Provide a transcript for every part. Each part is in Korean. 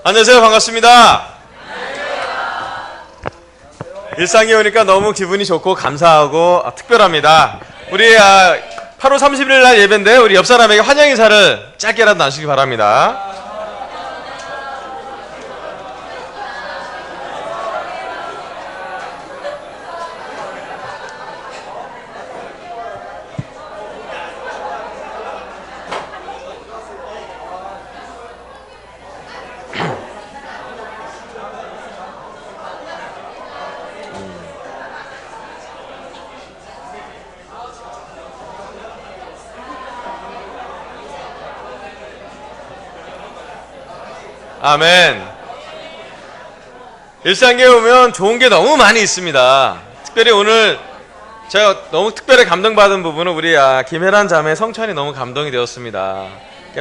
안녕하세요. 반갑습니다. 일상에 오니까 너무 기분이 좋고 감사하고 특별합니다. 우리 8월 30일 날 예배인데 우리 옆 사람에게 환영 인사를 짧게라도 나누시기 바랍니다. 아멘. 일상교회 오면 좋은 게 너무 많이 있습니다. 특별히 오늘 제가 너무 특별히 감동받은 부분은 우리 김혜란 자매 성찬이 너무 감동이 되었습니다.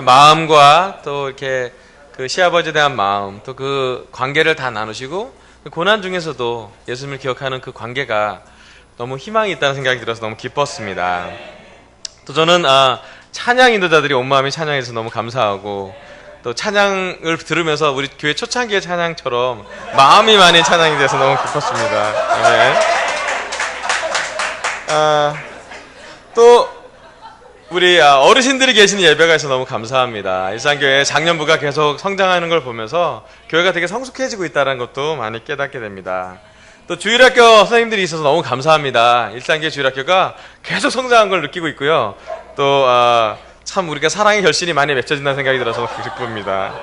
마음과 또 이렇게 그 시아버지에 대한 마음, 또 그 관계를 다 나누시고 고난 중에서도 예수님을 기억하는 그 관계가 너무 희망이 있다는 생각이 들어서 너무 기뻤습니다. 또 저는 찬양 인도자들이 온 마음이 찬양해서 너무 감사하고, 또 찬양을 들으면서 우리 교회 초창기의 찬양처럼 마음이 많이 찬양이 돼서 너무 기뻤습니다. 네. 또 우리 어르신들이 계시는 예배가 있어서 너무 감사합니다. 일상교회 작년부가 계속 성장하는 걸 보면서 교회가 되게 성숙해지고 있다는 것도 많이 깨닫게 됩니다. 또 주일학교 선생님들이 있어서 너무 감사합니다. 일상교회 주일학교가 계속 성장한 걸 느끼고 있고요. 또 참 우리가 사랑의 결실이 많이 맺혀진다는 생각이 들어서 기쁩니다.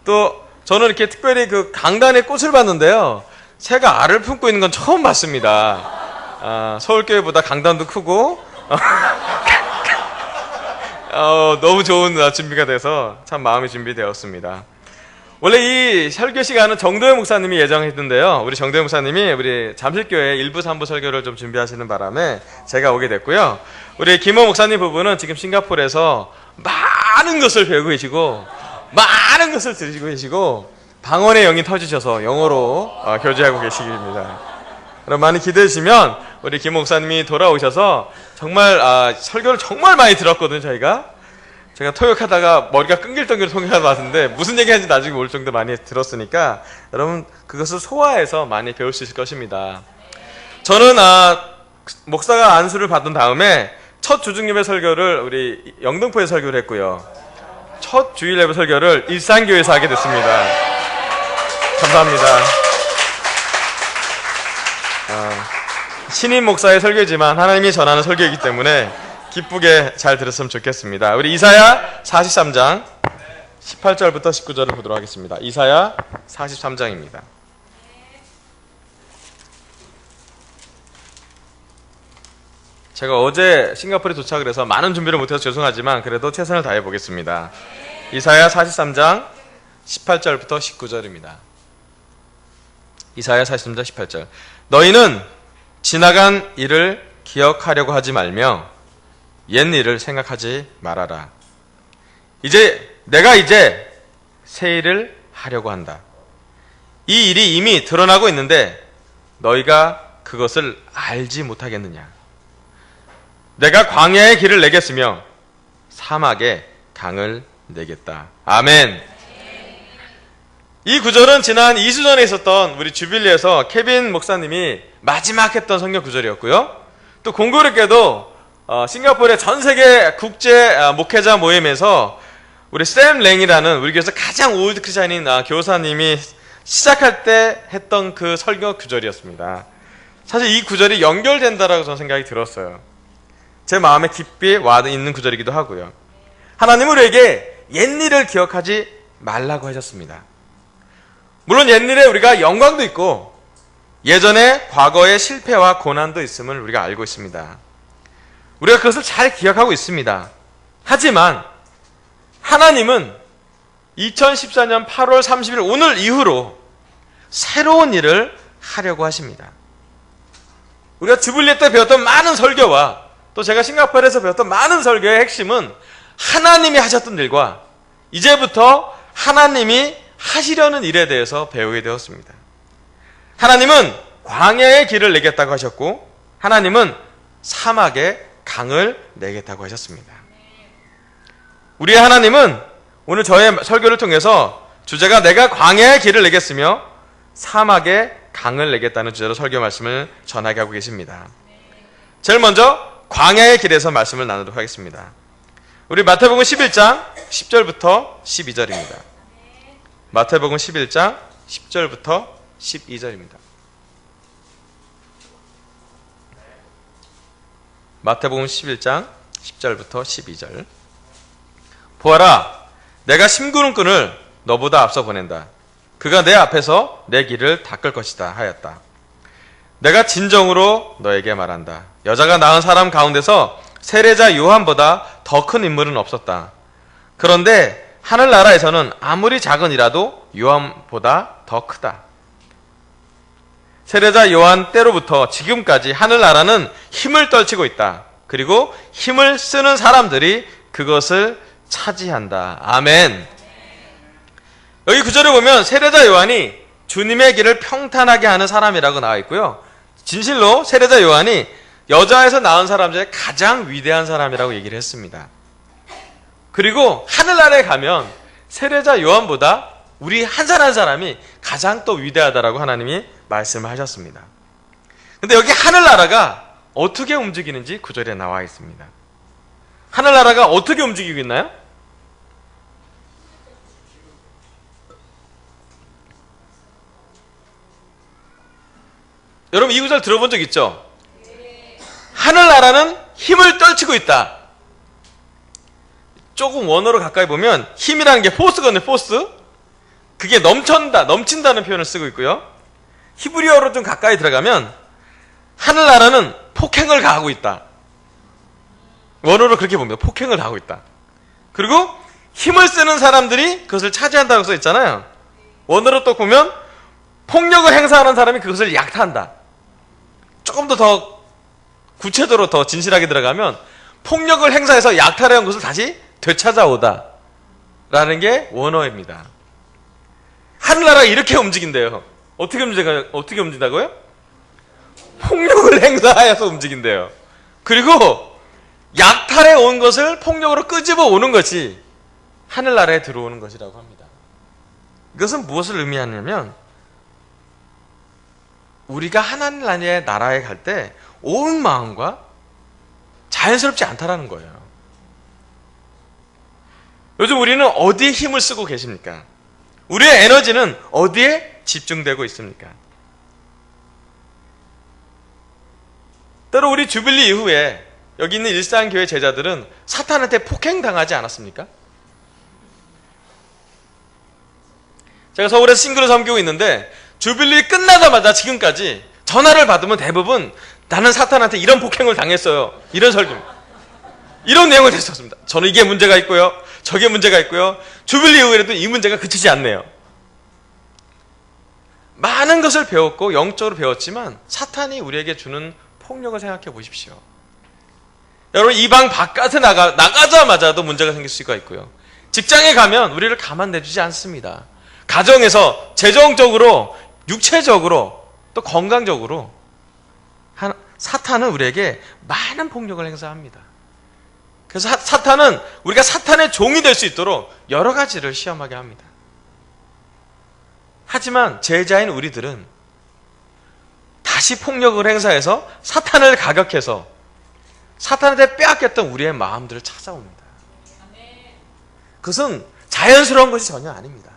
또 저는 이렇게 특별히 그 강단에 꽃을 봤는데요, 새가 알을 품고 있는 건 처음 봤습니다. 서울교회보다 강단도 크고 너무 좋은 준비가 돼서 참 마음이 준비되었습니다. 원래 이 설교 시간은 정도현 목사님이 예정했는데요, 우리 정도현 목사님이 우리 잠실교회 1부 3부 설교를 좀 준비하시는 바람에 제가 오게 됐고요. 우리 김호 목사님 부부는 지금 싱가포르에서 많은 것을 배우고 계시고 많은 것을 들으시고 계시고 방언의 영이 터지셔서 영어로 교제하고 계시기입니다. 그럼 많이 기대해 주시면 우리 김 목사님이 돌아오셔서 정말 설교를 정말 많이 들었거든요. 제가 토역하다가 머리가 끊길 정도로 통역하다 왔는데 무슨 얘기하는지 나중에 모를 정도 많이 들었으니까 여러분 그것을 소화해서 많이 배울 수 있을 것입니다. 저는 목사가 안수를 받은 다음에 첫 주중예배 설교를 우리 영등포에 설교를 했고요, 첫 주일 예배 설교를 일산교회에서 하게 됐습니다. 감사합니다. 신임 목사의 설교지만 하나님이 전하는 설교이기 때문에 기쁘게 잘 들었으면 좋겠습니다. 우리 이사야 43장 18절부터 19절을 보도록 하겠습니다. 이사야 43장입니다. 제가 어제 싱가포르에 도착을 해서 많은 준비를 못해서 죄송하지만 그래도 최선을 다해 보겠습니다. 이사야 43장 18절부터 19절입니다. 이사야 43장 18절. 너희는 지나간 일을 기억하려고 하지 말며 옛 일을 생각하지 말아라. 내가 이제 새 일을 하려고 한다. 이 일이 이미 드러나고 있는데 너희가 그것을 알지 못하겠느냐. 내가 광야에 길을 내겠으며 사막에 강을 내겠다. 아멘. 이 구절은 지난 2주 전에 있었던 우리 주빌리에서 케빈 목사님이 마지막 했던 성경 구절이었고요. 또 공교롭게도 싱가포르의 전세계 국제 목회자 모임에서 우리 샘 랭이라는 우리 교회에서 가장 올드 크리스찬인 교사님이 시작할 때 했던 그 설교 구절이었습니다. 사실 이 구절이 연결된다라고 저는 생각이 들었어요. 제 마음에 깊이 와 있는 구절이기도 하고요. 하나님은 우리에게 옛일을 기억하지 말라고 하셨습니다. 물론 옛일에 우리가 영광도 있고 예전에 과거의 실패와 고난도 있음을 우리가 알고 있습니다. 우리가 그것을 잘 기억하고 있습니다. 하지만 하나님은 2014년 8월 30일 오늘 이후로 새로운 일을 하려고 하십니다. 우리가 주빌리 때 배웠던 많은 설교와 또 제가 싱가포르에서 배웠던 많은 설교의 핵심은 하나님이 하셨던 일과 이제부터 하나님이 하시려는 일에 대해서 배우게 되었습니다. 하나님은 광야의 길을 내겠다고 하셨고 하나님은 사막에 강을 내겠다고 하셨습니다. 우리의 하나님은 오늘 저의 설교를 통해서 주제가 내가 광야의 길을 내겠으며 사막에 강을 내겠다는 주제로 설교 말씀을 전하게 하고 계십니다. 제일 먼저 광야의 길에서 말씀을 나누도록 하겠습니다. 우리 마태복음 11장 10절부터 12절입니다. 마태복음 11장 10절부터 12절입니다. 마태복음 11장 10절부터 12절. 보아라, 내가 심부름꾼을 너보다 앞서 보낸다. 그가 내 앞에서 내 길을 닦을 것이다 하였다. 내가 진정으로 너에게 말한다. 여자가 낳은 사람 가운데서 세례자 요한보다 더 큰 인물은 없었다. 그런데 하늘나라에서는 아무리 작은 이라도 요한보다 더 크다. 세례자 요한 때로부터 지금까지 하늘나라는 힘을 떨치고 있다. 그리고 힘을 쓰는 사람들이 그것을 차지한다. 아멘. 여기 구절을 보면 세례자 요한이 주님의 길을 평탄하게 하는 사람이라고 나와 있고요. 진실로 세례자 요한이 여자에서 낳은 사람 중에 가장 위대한 사람이라고 얘기를 했습니다. 그리고 하늘나라에 가면 세례자 요한보다 우리 한 사람 한 사람이 가장 또 위대하다라고 하나님이 말씀을 하셨습니다. 근데 여기 하늘나라가 어떻게 움직이는지 구절에 나와 있습니다. 하늘나라가 어떻게 움직이고 있나요? 여러분 이 구절 들어본 적 있죠? 하늘나라는 힘을 떨치고 있다. 조금 원어로 가까이 보면 힘이라는 게 포스거든요. 포스. 그게 넘친다는 표현을 쓰고 있고요. 히브리어로 좀 가까이 들어가면 하늘나라는 폭행을 가하고 있다. 원어로 그렇게 봅니다. 폭행을 가하고 있다. 그리고 힘을 쓰는 사람들이 그것을 차지한다고 써 있잖아요. 원어로 또 보면 폭력을 행사하는 사람이 그것을 약탈한다. 조금 더 구체적으로 더 진실하게 들어가면 폭력을 행사해서 약탈해온 것을 다시 되찾아오다 라는 게 원어입니다. 하늘나라가 이렇게 움직인대요. 어떻게 움직인다고요? 폭력을 행사하여서 움직인대요. 그리고 약탈해 온 것을 폭력으로 끄집어 오는 것이 하늘나라에 들어오는 것이라고 합니다. 이것은 무엇을 의미하냐면 우리가 하나님의 나라에 갈 때 온 마음과 자연스럽지 않다라는 거예요. 요즘 우리는 어디에 힘을 쓰고 계십니까? 우리의 에너지는 어디에 집중되고 있습니까? 때로 우리 주빌리 이후에 여기 있는 일상교회 제자들은 사탄한테 폭행당하지 않았습니까? 제가 서울에서 싱글을 섬기고 있는데 주빌리 끝나자마자 지금까지 전화를 받으면 대부분 나는 사탄한테 이런 폭행을 당했어요. 이런 설교입니다. 이런 내용을 했었습니다. 저는 이게 문제가 있고요. 저게 문제가 있고요. 주빌리 이후에도 이 문제가 그치지 않네요. 많은 것을 배웠고 영적으로 배웠지만 사탄이 우리에게 주는 폭력을 생각해 보십시오. 여러분 이 방 바깥에 나가자마자도 문제가 생길 수가 있고요. 직장에 가면 우리를 가만 내주지 않습니다. 가정에서 재정적으로 육체적으로 또 건강적으로 사탄은 우리에게 많은 폭력을 행사합니다. 그래서 사탄은 우리가 사탄의 종이 될 수 있도록 여러 가지를 시험하게 합니다. 하지만 제자인 우리들은 다시 폭력을 행사해서 사탄을 가격해서 사탄한테 빼앗겼던 우리의 마음들을 찾아옵니다. 그것은 자연스러운 것이 전혀 아닙니다.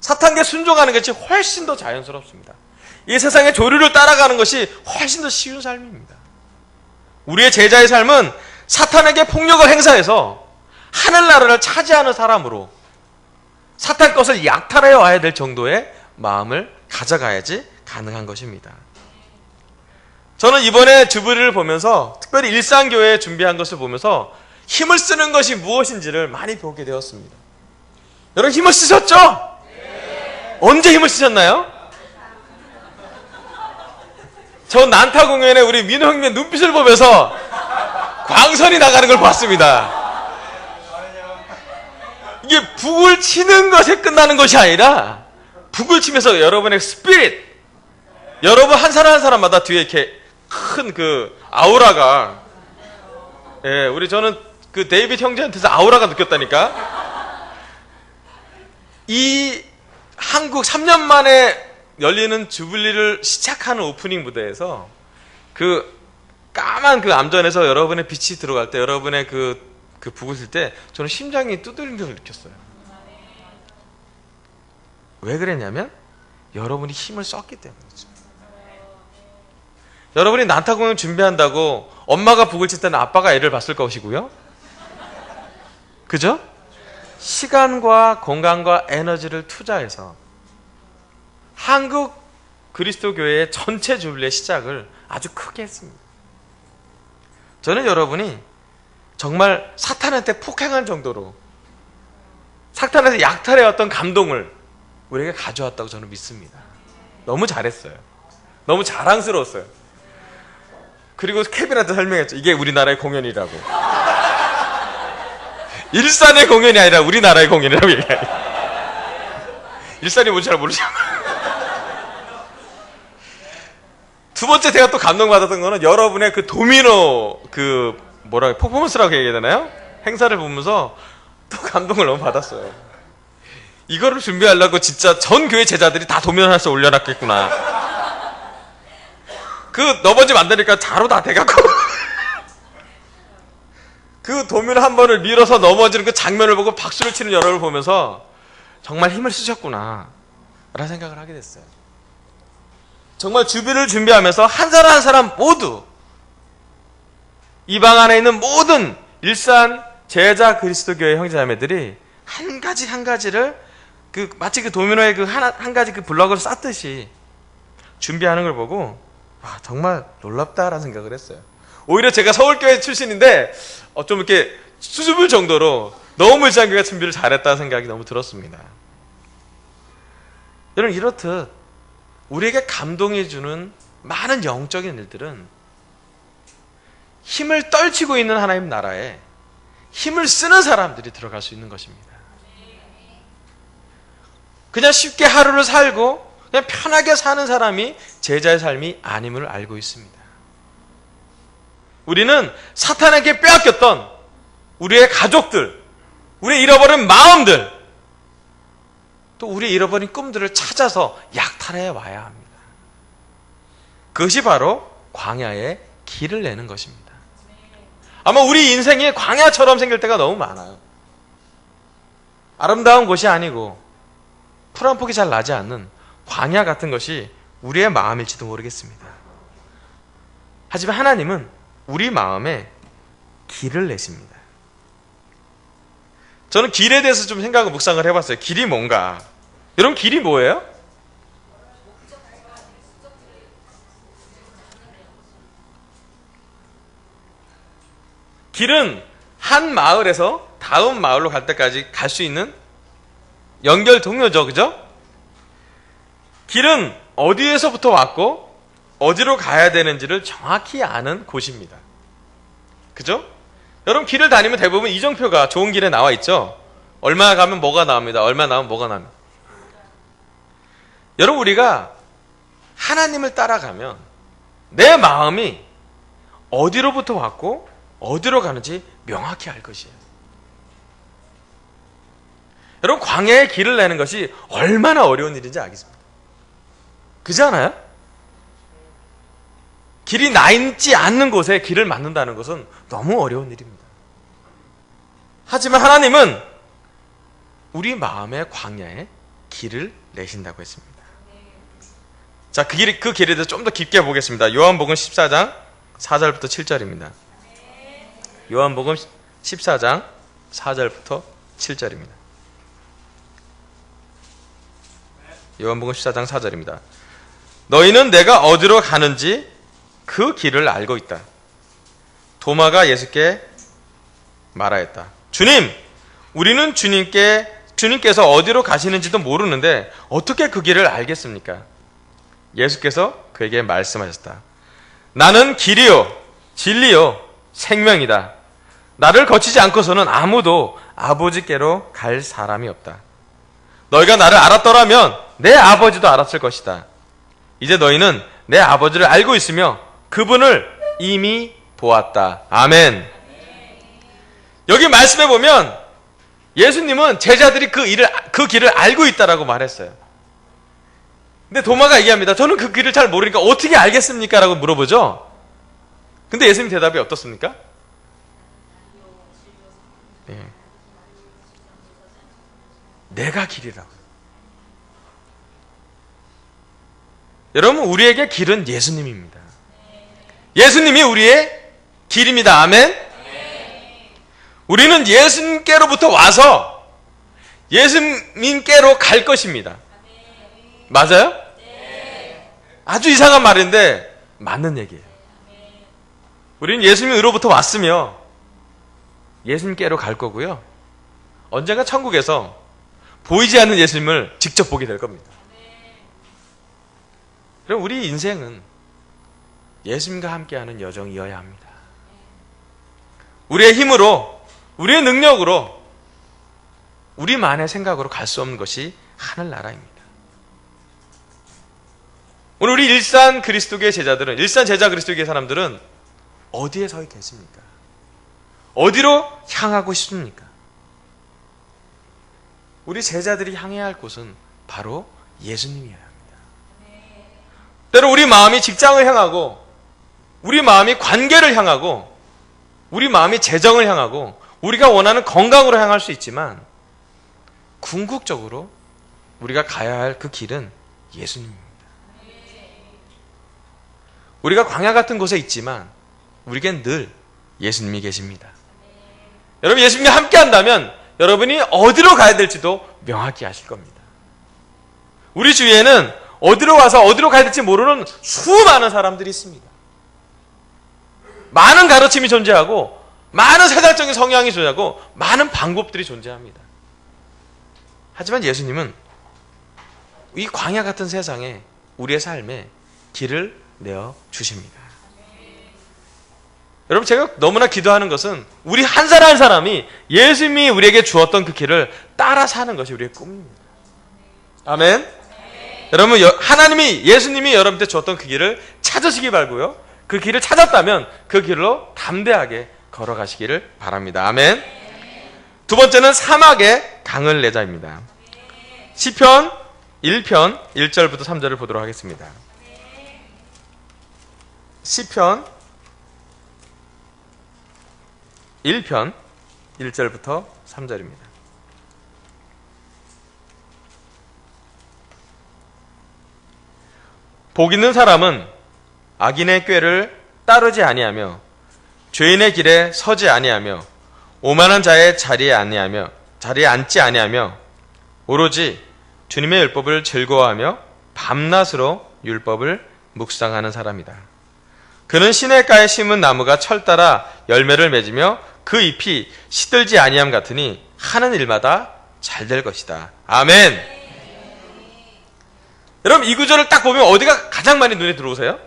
사탄에게 순종하는 것이 훨씬 더 자연스럽습니다. 이 세상의 조류를 따라가는 것이 훨씬 더 쉬운 삶입니다. 우리의 제자의 삶은 사탄에게 폭력을 행사해서 하늘나라를 차지하는 사람으로 사탄 것을 약탈해 와야 될 정도의 마음을 가져가야지 가능한 것입니다. 저는 이번에 주부리를 보면서 특별히 일상교회에 준비한 것을 보면서 힘을 쓰는 것이 무엇인지를 많이 배우게 되었습니다. 여러분 힘을 쓰셨죠? 네. 언제 힘을 쓰셨나요? 저 난타 공연에 우리 민호 형님의 눈빛을 보면서 광선이 나가는 걸 봤습니다. 이게 북을 치는 것에 끝나는 것이 아니라 북을 치면서 여러분의 스피릿, 여러분 한 사람 한 사람마다 뒤에 이렇게 큰 그 아우라가, 저는 그 데이빗 형제한테서 아우라가 느꼈다니까. 이 한국 3년 만에 열리는 주빌리를 시작하는 오프닝 무대에서 그 까만 그 암전에서 여러분의 빛이 들어갈 때, 여러분의 그 북을 쓸 때 저는 심장이 두드리는 걸 느꼈어요. 왜 그랬냐면 여러분이 힘을 썼기 때문이죠. 여러분이 난타 공연 준비한다고 엄마가 북을 칠 때는 아빠가 애를 봤을 것이고요. 그죠? 시간과 공간과 에너지를 투자해서 한국 그리스도 교회의 전체 주빌리의 시작을 아주 크게 했습니다. 저는 여러분이 정말 사탄한테 폭행한 정도로 사탄한테 약탈의 어떤 감동을 우리에게 가져왔다고 저는 믿습니다. 너무 잘했어요. 너무 자랑스러웠어요. 그리고 케빈한테 설명했죠. 이게 우리나라의 공연이라고. 일산의 공연이 아니라 우리나라의 공연이라고 얘기해요. 일산이 뭔지 잘 모르잖아요. 두 번째 제가 또 감동받았던 거는 여러분의 그 도미노 퍼포먼스라고 얘기해야 되나요? 행사를 보면서 또 감동을 너무 받았어요. 이거를 준비하려고 진짜 전 교회 제자들이 다 도미노 하나씩 올려놨겠구나. 그 너버지 만드니까 자로 다 돼갖고 그 도미노 한 번을 밀어서 넘어지는 그 장면을 보고 박수를 치는 여러분을 보면서 정말 힘을 쓰셨구나 라는 생각을 하게 됐어요. 정말 주비를 준비하면서 한 사람 한 사람 모두 이 방 안에 있는 모든 일산 제자 그리스도 교회 형제자매들이 한 가지 한 가지를 마치 그 도미노의 그 한 가지 그 블럭을 쌓듯이 준비하는 걸 보고 와, 정말 놀랍다라는 생각을 했어요. 오히려 제가 서울교회 출신인데 좀 이렇게 수줍을 정도로 너무 일산교회가 준비를 잘했다는 생각이 너무 들었습니다. 여러분, 이렇듯 우리에게 감동해주는 많은 영적인 일들은 힘을 떨치고 있는 하나님 나라에 힘을 쓰는 사람들이 들어갈 수 있는 것입니다. 그냥 쉽게 하루를 살고 그냥 편하게 사는 사람이 제자의 삶이 아님을 알고 있습니다. 우리는 사탄에게 빼앗겼던 우리의 가족들, 우리의 잃어버린 마음들, 또 우리의 잃어버린 꿈들을 찾아서 약탈해 와야 합니다. 그것이 바로 광야의 길을 내는 것입니다. 아마 우리 인생이 광야처럼 생길 때가 너무 많아요. 아름다운 곳이 아니고 풀 한 폭이 잘 나지 않는 광야 같은 것이 우리의 마음일지도 모르겠습니다. 하지만 하나님은 우리 마음에 길을 내십니다. 저는 길에 대해서 좀 생각을 묵상을 해봤어요. 길이 뭔가? 여러분, 길이 뭐예요? 길은 한 마을에서 다음 마을로 갈 때까지 갈 수 있는 연결 동료죠. 그죠? 길은 어디에서부터 왔고 어디로 가야 되는지를 정확히 아는 곳입니다. 그죠? 여러분, 길을 다니면 대부분 이정표가 좋은 길에 나와 있죠? 얼마 가면 뭐가 나옵니다. 얼마 나오면 뭐가 나옵니다. 여러분, 우리가 하나님을 따라가면 내 마음이 어디로부터 왔고 어디로 가는지 명확히 알 것이에요. 여러분, 광야의 길을 내는 것이 얼마나 어려운 일인지 알겠습니다. 그렇지 않아요? 길이 나 있지 않는 곳에 길을 만든다는 것은 너무 어려운 일입니다. 하지만 하나님은 우리 마음의 광야에 길을 내신다고 했습니다. 자, 그 길에 대해서 좀 더 깊게 보겠습니다. 요한복음 14장 4절부터 7절입니다. 요한복음 14장 4절부터 7절입니다. 요한복음 14장 4절입니다. 너희는 내가 어디로 가는지 그 길을 알고 있다. 도마가 예수께 말하였다. 주님, 우리는 주님께서 어디로 가시는지도 모르는데 어떻게 그 길을 알겠습니까? 예수께서 그에게 말씀하셨다. 나는 길이요, 진리요, 생명이다. 나를 거치지 않고서는 아무도 아버지께로 갈 사람이 없다. 너희가 나를 알았더라면 내 아버지도 알았을 것이다. 이제 너희는 내 아버지를 알고 있으며 그분을 이미 보았다. 아멘. 여기 말씀해 보면 예수님은 제자들이 그 길을 알고 있다라고 말했어요. 근데 도마가 얘기합니다. 저는 그 길을 잘 모르니까 어떻게 알겠습니까? 라고 물어보죠. 근데 예수님 대답이 어떻습니까? 네. 내가 길이라고. 여러분, 우리에게 길은 예수님입니다. 예수님이 우리의 길입니다. 아멘? 우리는 예수님께로부터 와서 예수님께로 갈 것입니다. 맞아요? 아주 이상한 말인데 맞는 얘기예요. 우리는 예수님으로부터 왔으며 예수님께로 갈 거고요. 언젠가 천국에서 보이지 않는 예수님을 직접 보게 될 겁니다. 그럼 우리 인생은 예수님과 함께하는 여정이어야 합니다. 우리의 힘으로, 우리의 능력으로, 우리만의 생각으로 갈 수 없는 것이 하늘나라입니다. 오늘 우리 일산 그리스도교의 제자들은, 일산 제자 그리스도교의 사람들은 어디에 서 계십니까? 어디로 향하고 싶습니까? 우리 제자들이 향해야 할 곳은 바로 예수님이어야 합니다. 때로 우리 마음이 직장을 향하고, 우리 마음이 관계를 향하고, 우리 마음이 재정을 향하고, 우리가 원하는 건강으로 향할 수 있지만 궁극적으로 우리가 가야 할 그 길은 예수님입니다. 우리가 광야 같은 곳에 있지만 우리겐 늘 예수님이 계십니다. 여러분, 예수님과 함께 한다면 여러분이 어디로 가야 될지도 명확히 아실 겁니다. 우리 주위에는 어디로 가서 어디로 가야 될지 모르는 수많은 사람들이 있습니다. 많은 가르침이 존재하고, 많은 세상적인 성향이 존재하고, 많은 방법들이 존재합니다. 하지만 예수님은 이 광야 같은 세상에 우리의 삶에 길을 내어 주십니다. 여러분, 제가 너무나 기도하는 것은 우리 한 사람 한 사람이 예수님이 우리에게 주었던 그 길을 따라 사는 것이 우리의 꿈입니다. 아멘. 여러분, 예수님이 여러분한테 주었던 그 길을 찾으시기 바라고요. 그 길을 찾았다면 그 길로 담대하게 걸어가시기를 바랍니다. 아멘. 두 번째는 사막에 강을 내자입니다. 시편 1편 1절부터 3절을 보도록 하겠습니다. 시편 1편 1절부터 3절입니다. 복 있는 사람은 악인의 꾀를 따르지 아니하며 죄인의 길에 서지 아니하며 오만한 자의 자리에 앉지 아니하며 오로지 주님의 율법을 즐거워하며 밤낮으로 율법을 묵상하는 사람이다. 그는 시냇가에 심은 나무가 철 따라 열매를 맺으며 그 잎이 시들지 아니함 같으니 하는 일마다 잘 될 것이다. 아멘. 여러분, 이 구절을 딱 보면 어디가 가장 많이 눈에 들어오세요?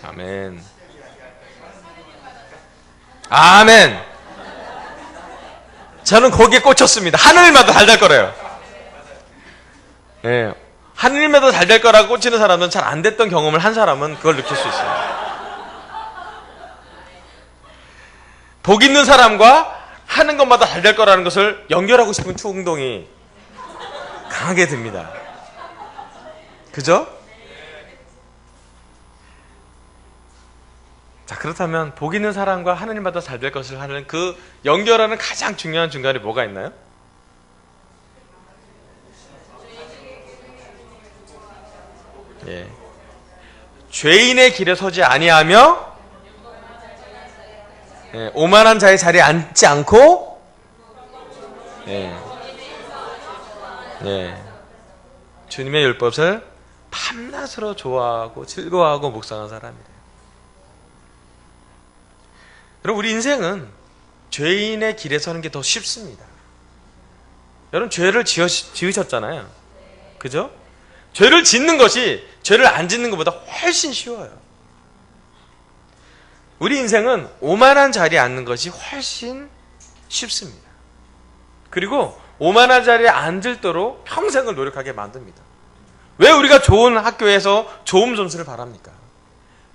아멘. 아멘. 저는 거기에 꽂혔습니다. 하늘마다 잘 될 거래요. 네. 하늘마다 잘 될 거라고 꽂히는 사람은 잘 안 됐던 경험을 한 사람은 그걸 느낄 수 있어요. 복 있는 사람과 하는 것마다 잘 될 거라는 것을 연결하고 싶은 충동이 강하게 듭니다. 그죠? 자, 그렇다면 복 있는 사람과 하느님마다 잘 될 것을 하는 그 연결하는 가장 중요한 중간에 뭐가 있나요? 예. 죄인의 길에 서지 아니하며, 예, 오만한 자의 자리에 앉지 않고, 예, 예, 주님의 율법을 밤낮으로 좋아하고 즐거워하고 묵상한 사람이래요. 여러분, 우리 인생은 죄인의 길에 서는 게 더 쉽습니다. 여러분, 죄를 지으셨잖아요. 그죠? 죄를 짓는 것이 죄를 안 짓는 것보다 훨씬 쉬워요. 우리 인생은 오만한 자리에 앉는 것이 훨씬 쉽습니다. 그리고 오만한 자리에 앉을도록 평생을 노력하게 만듭니다. 왜 우리가 좋은 학교에서 좋은 점수를 바랍니까?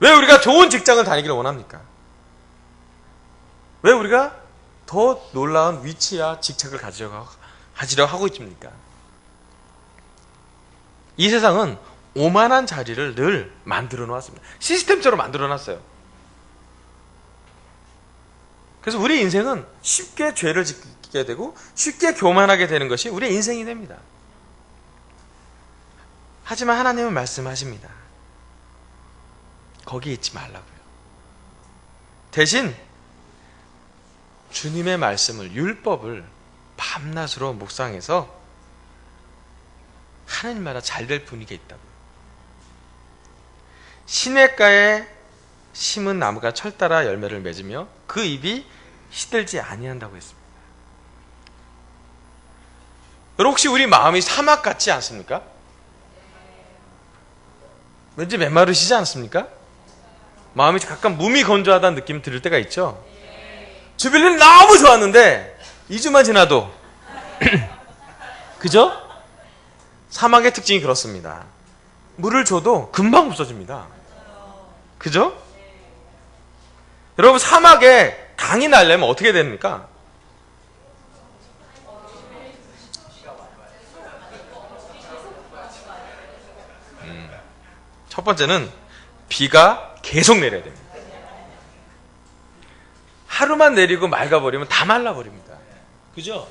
왜 우리가 좋은 직장을 다니기를 원합니까? 왜 우리가 더 놀라운 위치야 직책을 가지려고 하고 있습니까? 이 세상은 오만한 자리를 늘 만들어 놓았습니다. 시스템적으로 만들어 놨어요. 그래서 우리 인생은 쉽게 죄를 짓게 되고 쉽게 교만하게 되는 것이 우리의 인생이 됩니다. 하지만 하나님은 말씀하십니다. 거기 있지 말라고요. 대신 주님의 말씀을, 율법을 밤낮으로 묵상해서 하나님마다 잘 될 분위기가 있다고요. 시냇가에 심은 나무가 철 따라 열매를 맺으며 그 잎이 시들지 아니한다고 했습니다. 여러분, 혹시 우리 마음이 사막 같지 않습니까? 왠지 메마르시지 않습니까? 마음이 가끔 무미건조하다는 느낌이 들을 때가 있죠. 주빌리는 너무 좋았는데 2주만 지나도 그죠? 사막의 특징이 그렇습니다. 물을 줘도 금방 없어집니다. 그죠? 여러분, 사막에 강이 나려면 어떻게 됩니까? 첫 번째는 비가 계속 내려야 됩니다. 하루만 내리고 맑아버리면 다 말라버립니다. 그죠?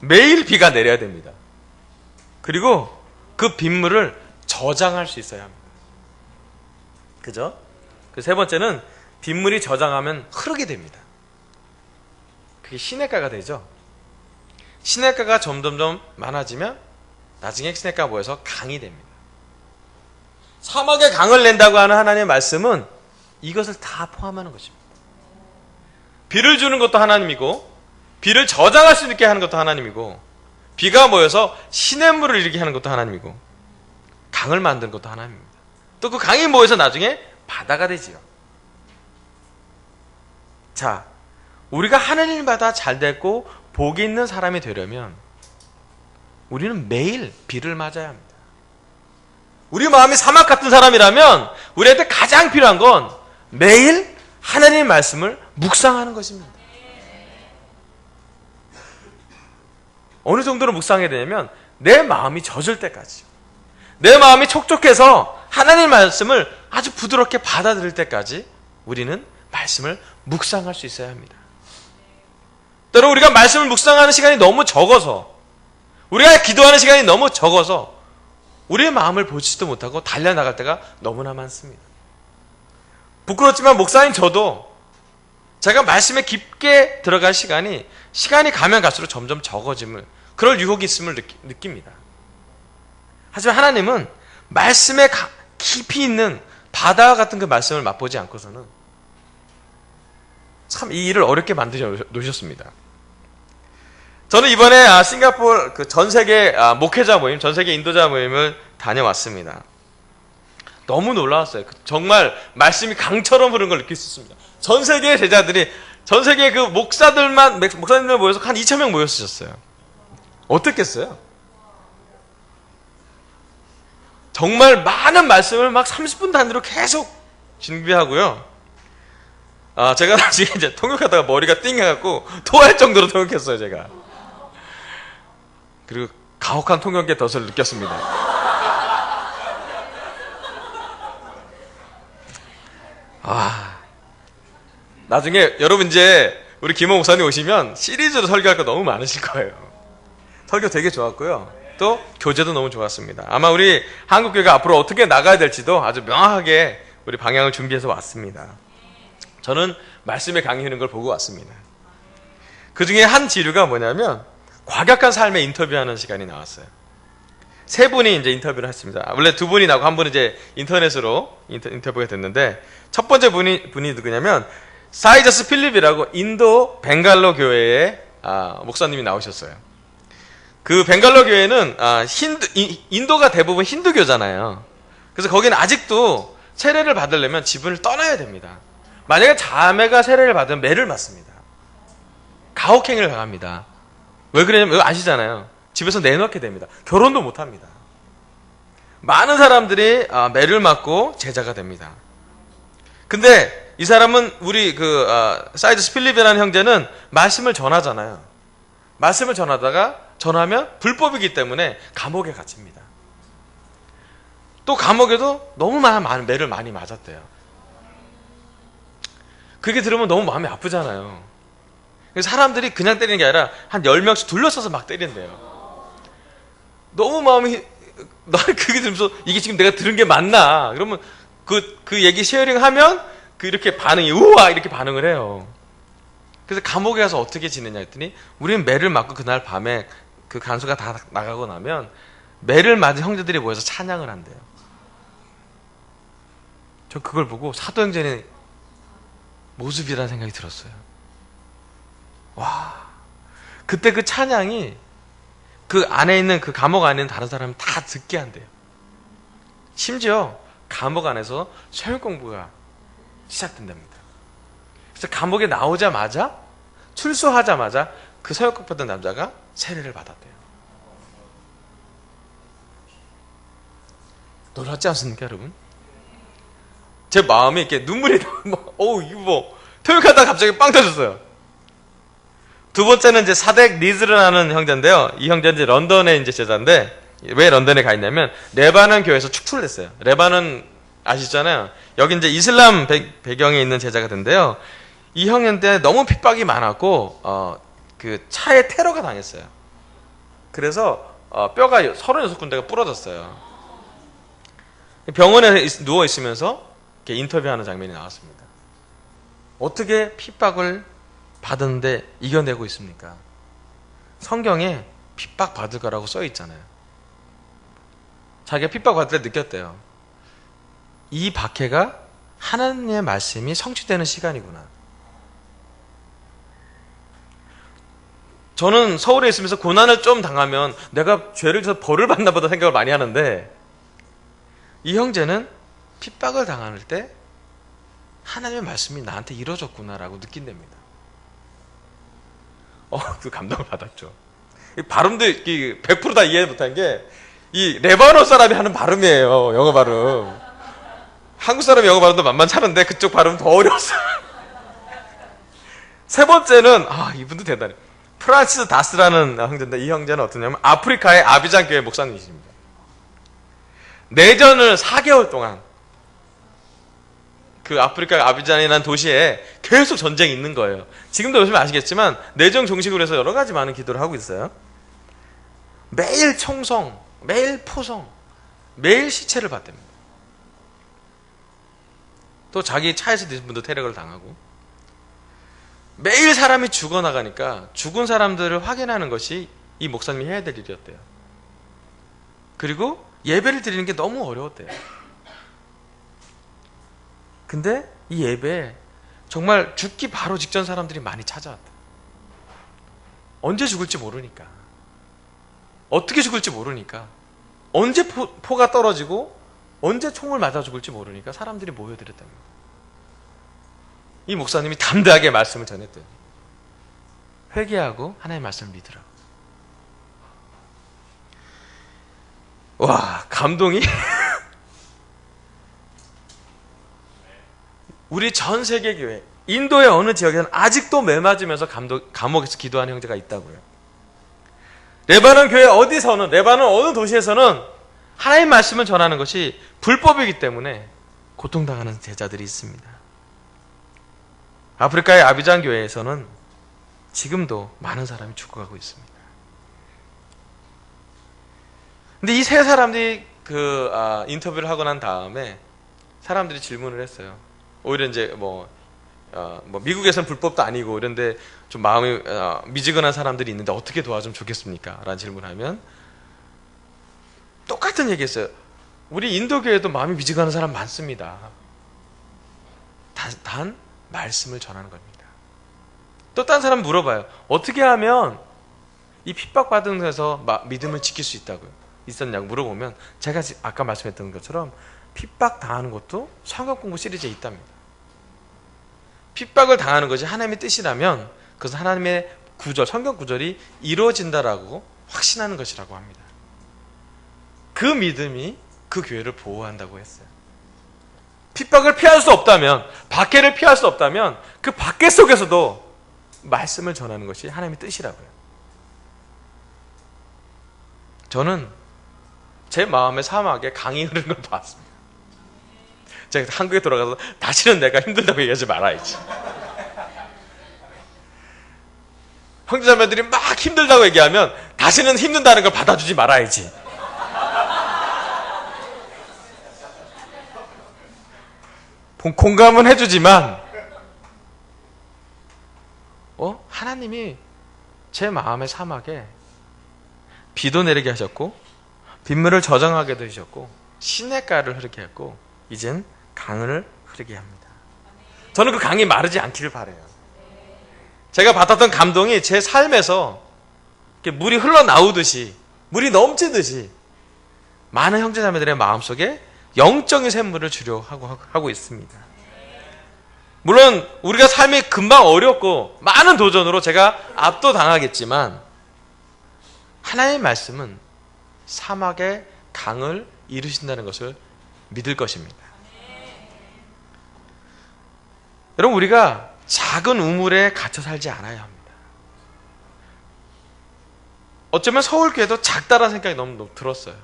매일 비가 내려야 됩니다. 그리고 그 빗물을 저장할 수 있어야 합니다. 그죠? 그 세 번째는 빗물이 저장하면 흐르게 됩니다. 그게 시냇가가 되죠. 시냇가가 점점점 많아지면 나중에 시냇가가 모여서 강이 됩니다. 사막에 강을 낸다고 하는 하나님의 말씀은 이것을 다 포함하는 것입니다. 비를 주는 것도 하나님이고 비를 저장할 수 있게 하는 것도 하나님이고 비가 모여서 시냇물을 일으키게 하는 것도 하나님이고 강을 만드는 것도 하나님입니다. 또 그 강이 모여서 나중에 바다가 되지요. 자, 우리가 하나님마다 잘되고 복이 있는 사람이 되려면 우리는 매일 비를 맞아야 합니다. 우리 마음이 사막 같은 사람이라면 우리한테 가장 필요한 건 매일 하나님의 말씀을 묵상하는 것입니다. 어느 정도로 묵상해야 되냐면 내 마음이 젖을 때까지, 내 마음이 촉촉해서 하나님의 말씀을 아주 부드럽게 받아들일 때까지 우리는 말씀을 묵상할 수 있어야 합니다. 때로 우리가 말씀을 묵상하는 시간이 너무 적어서, 우리가 기도하는 시간이 너무 적어서 우리의 마음을 보지도 못하고 달려나갈 때가 너무나 많습니다. 부끄럽지만 목사님 저도 제가 말씀에 깊게 들어갈 시간이 가면 갈수록 점점 적어짐을, 그럴 유혹이 있음을 느낍니다. 하지만 하나님은 말씀에 깊이 있는 바다와 같은 그 말씀을 맛보지 않고서는 참 이 일을 어렵게 만들어 놓으셨습니다. 저는 이번에 싱가포르 그 전 세계 목회자 모임, 전 세계 인도자 모임을 다녀왔습니다. 너무 놀라웠어요. 정말 말씀이 강처럼 흐르는 걸 느낄 수 있습니다. 전 세계의 제자들이, 전 세계 그 목사님들 모여서 한 2,000명 모였으셨어요. 어떻겠어요? 정말 많은 말씀을 막 30분 단위로 계속 준비하고요. 제가 나중에 이제 통역하다가 머리가 띵해갖고 토할 정도로 통역했어요, 제가. 그리고 가혹한 통역의 덫을 느꼈습니다. 나중에 여러분 이제 우리 김호 목사님 오시면 시리즈로 설교할 거 너무 많으실 거예요. 설교 되게 좋았고요. 또 교재도 너무 좋았습니다. 아마 우리 한국교회가 앞으로 어떻게 나가야 될지도 아주 명확하게 우리 방향을 준비해서 왔습니다. 저는 말씀에 강의하는 걸 보고 왔습니다. 그 중에 한 지류가 뭐냐면 과격한 삶에 인터뷰하는 시간이 나왔어요. 세 분이 이제 인터뷰를 했습니다. 원래 두 분이 나고 한 분은 이제 인터넷으로 인터뷰가 됐는데, 첫 번째 분이 누구냐면 사이저스 필립이라고 인도 벵갈로 교회의 목사님이 나오셨어요. 그 벵갈로 교회는 인도가 대부분 힌두교잖아요. 그래서 거기는 아직도 세례를 받으려면 지분을 떠나야 됩니다. 만약에 자매가 세례를 받으면 매를 맞습니다. 가혹행위를 당합니다. 왜 그러냐면 이거 아시잖아요. 집에서 내놓게 됩니다. 결혼도 못합니다. 많은 사람들이 매를 맞고 제자가 됩니다. 근데 이 사람은 우리 사이드 스필립이라는 형제는 말씀을 전하잖아요. 말씀을 전하면 불법이기 때문에 감옥에 갇힙니다. 또 감옥에도 너무 많은 매를 많이 맞았대요. 그게 들으면 너무 마음이 아프잖아요. 사람들이 그냥 때리는 게 아니라 한 10명씩 둘러서서 막 때린대요. 너무 마음이, 나는 그게 들으면서 이게 지금 내가 들은 게 맞나? 그러면 그 얘기 쉐어링하면 이렇게 반응이, 우와! 이렇게 반응을 해요. 그래서 감옥에 가서 어떻게 지내냐 했더니 우리는 매를 맞고 그날 밤에 그 간수가 다 나가고 나면 매를 맞은 형제들이 모여서 찬양을 한대요. 저 그걸 보고 사도행전의 모습이라는 생각이 들었어요. 와, 그때 그 찬양이 그 안에 있는 그 감옥 안에 있는 다른 사람을 다 듣게 한대요. 심지어 감옥 안에서 성경 공부가 시작된답니다. 그래서 감옥에 나오자마자 출소하자마자 그 서역국 받던 남자가 세례를 받았대요. 놀랍지 않습니까, 여러분? 제 마음이 이렇게 눈물이 이거 뭐 토익하다가 갑자기 빵 터졌어요. 두 번째는 이제 사덱 리즈르라는 형제인데요. 이 형제는 이제 런던에 이제 제자인데 왜 런던에 가 있냐면 레바논 교회에서 축출을 했어요. 레바논 아시잖아요. 여기 이제 이슬람 배경에 있는 제자가 된대요. 이 형인데 너무 핍박이 많았고 그 차에 테러가 당했어요. 그래서 뼈가 36군데가 부러졌어요. 병원에 누워 있으면서 이렇게 인터뷰하는 장면이 나왔습니다. 어떻게 핍박을 받았는데 이겨내고 있습니까? 성경에 핍박 받을 거라고 써 있잖아요. 자기가 핍박 받을 때 느꼈대요. 이 박해가 하나님의 말씀이 성취되는 시간이구나. 저는 서울에 있으면서 고난을 좀 당하면 내가 죄를 져서 벌을 받나 보다 생각을 많이 하는데 이 형제는 핍박을 당할 때 하나님의 말씀이 나한테 이루어졌구나라고 느낀답니다. 그 감동을 받았죠. 이 발음도 100% 다 이해 못한 게 이 레바논 사람이 하는 발음이에요. 영어 발음. 한국 사람이 영어 발음도 만만찮은데 그쪽 발음은 더 어려웠어요. 세 번째는 이분도 대단해. 프란시스 다스라는 형제인데 이 형제는 어떠냐면 아프리카의 아비잔 교회 목사님이십니다. 내전을 4개월 동안 그 아프리카 아비잔이라는 도시에 계속 전쟁이 있는 거예요. 지금도 보시면 아시겠지만 내정 종식으로 해서 여러 가지 많은 기도를 하고 있어요. 매일 총성, 매일 포성, 매일 시체를 봤답니다. 또 자기 차에서 드신 분도 테러를 당하고 매일 사람이 죽어나가니까 죽은 사람들을 확인하는 것이 이 목사님이 해야 될 일이었대요. 그리고 예배를 드리는 게 너무 어려웠대요. 근데 이 예배에 정말 죽기 바로 직전 사람들이 많이 찾아왔대요. 언제 죽을지 모르니까. 어떻게 죽을지 모르니까. 언제 포가 떨어지고 언제 총을 맞아 죽을지 모르니까 사람들이 모여들었답니다. 이 목사님이 담대하게 말씀을 전했대요. 회개하고 하나님의 말씀을 믿으라고. 와, 감동이 우리 전 세계 교회, 인도의 어느 지역에는 아직도 매 맞으면서 감옥에서 기도하는 형제가 있다고요. 레바논 교회 어디서는, 레바논 어느 도시에서는 하나님의 말씀을 전하는 것이 불법이기 때문에 고통당하는 제자들이 있습니다. 아프리카의 아비잔 교회에서는 지금도 많은 사람이 죽어가고 있습니다. 근데 이 세 사람들이 인터뷰를 하고 난 다음에 사람들이 질문을 했어요. 오히려 이제 미국에서는 불법도 아니고 이런데 좀 마음이 미지근한 사람들이 있는데 어떻게 도와주면 좋겠습니까? 라는 질문을 하면 똑같은 얘기했어요. 우리 인도교회도 마음이 미지근한 사람 많습니다. 단 말씀을 전하는 겁니다. 또 다른 사람 물어봐요. 어떻게 하면 이 핍박받은 데서 믿음을 지킬 수 있었냐고 물어보면 제가 아까 말씀했던 것처럼 핍박 당하는 것도 성경 공부 시리즈에 있답니다. 핍박을 당하는 것이 하나님의 뜻이라면 그것은 하나님의 구절, 성경 구절이 이루어진다라고 확신하는 것이라고 합니다. 그 믿음이 그 교회를 보호한다고 했어요. 핍박을 피할 수 없다면, 박해를 피할 수 없다면 그 박해 속에서도 말씀을 전하는 것이 하나님의 뜻이라고요. 저는 제 마음의 사막에 강이 흐르는 걸 봤습니다. 제가 한국에 돌아가서 다시는 내가 힘들다고 얘기하지 말아야지. 형제자매들이 막 힘들다고 얘기하면 다시는 힘든다는 걸 받아주지 말아야지. 공감은 해주지만 하나님이 제 마음의 사막에 비도 내리게 하셨고 빗물을 저장하게도 하셨고 시냇가를 흐르게 했고 이젠 강을 흐르게 합니다. 저는 그 강이 마르지 않기를 바라요. 제가 받았던 감동이 제 삶에서 물이 흘러나오듯이, 물이 넘치듯이 많은 형제자매들의 마음속에 영적인 샘물을 주려 하고 있습니다. 물론 우리가 삶이 금방 어렵고 많은 도전으로 제가 압도당하겠지만 하나님의 말씀은 사막에 강을 이루신다는 것을 믿을 것입니다. 여러분, 우리가 작은 우물에 갇혀 살지 않아야 합니다. 어쩌면 서울교회도 작다라는 생각이 너무 들었어요.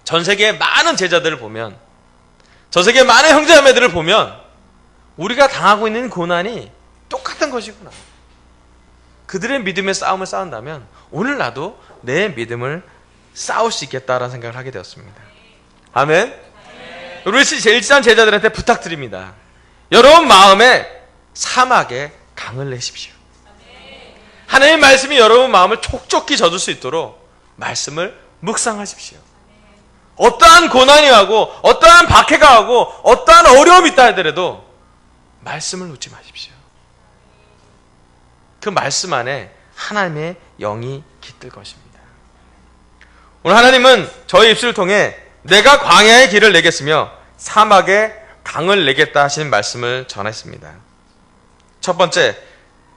전 세계의 많은 제자들을 보면, 전 세계의 많은 형제자매들을 보면 우리가 당하고 있는 고난이 똑같은 것이구나. 그들의 믿음의 싸움을 싸운다면 오늘 나도 내 믿음을 싸울 수 있겠다라는 생각을 하게 되었습니다. 아멘. 우리 제일 친한 제자들한테 부탁드립니다. 여러분 마음에 사막에 강을 내십시오. 하나님의 말씀이 여러분 마음을 촉촉히 젖을 수 있도록 말씀을 묵상하십시오. 어떠한 고난이 하고 어떠한 박해가 하고 어떠한 어려움이 있다 하더라도 말씀을 놓지 마십시오. 그 말씀 안에 하나님의 영이 깃들 것입니다. 오늘 하나님은 저희 입술을 통해 내가 광야의 길을 내겠으며 사막에 강을 내겠다 하시는 말씀을 전했습니다. 첫 번째,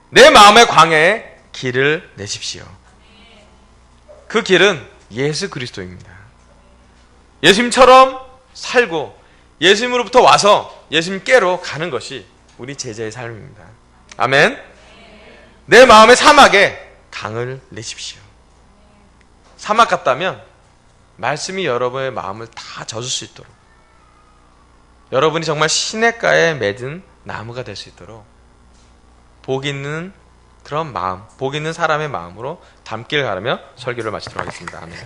내 마음의 광야에 길을 내십시오. 그 길은 예수 그리스도입니다. 예수님처럼 살고 예수님으로부터 와서 예수님께로 가는 것이 우리 제자의 삶입니다. 아멘. 내 마음의 사막에 강을 내십시오. 사막 같다면 말씀이 여러분의 마음을 다 젖을 수 있도록, 여러분이 정말 시냇가에 맺은 나무가 될 수 있도록 복 있는 그런 마음, 복 있는 사람의 마음으로 담길 가르며 설교를 마치도록 하겠습니다. 아멘.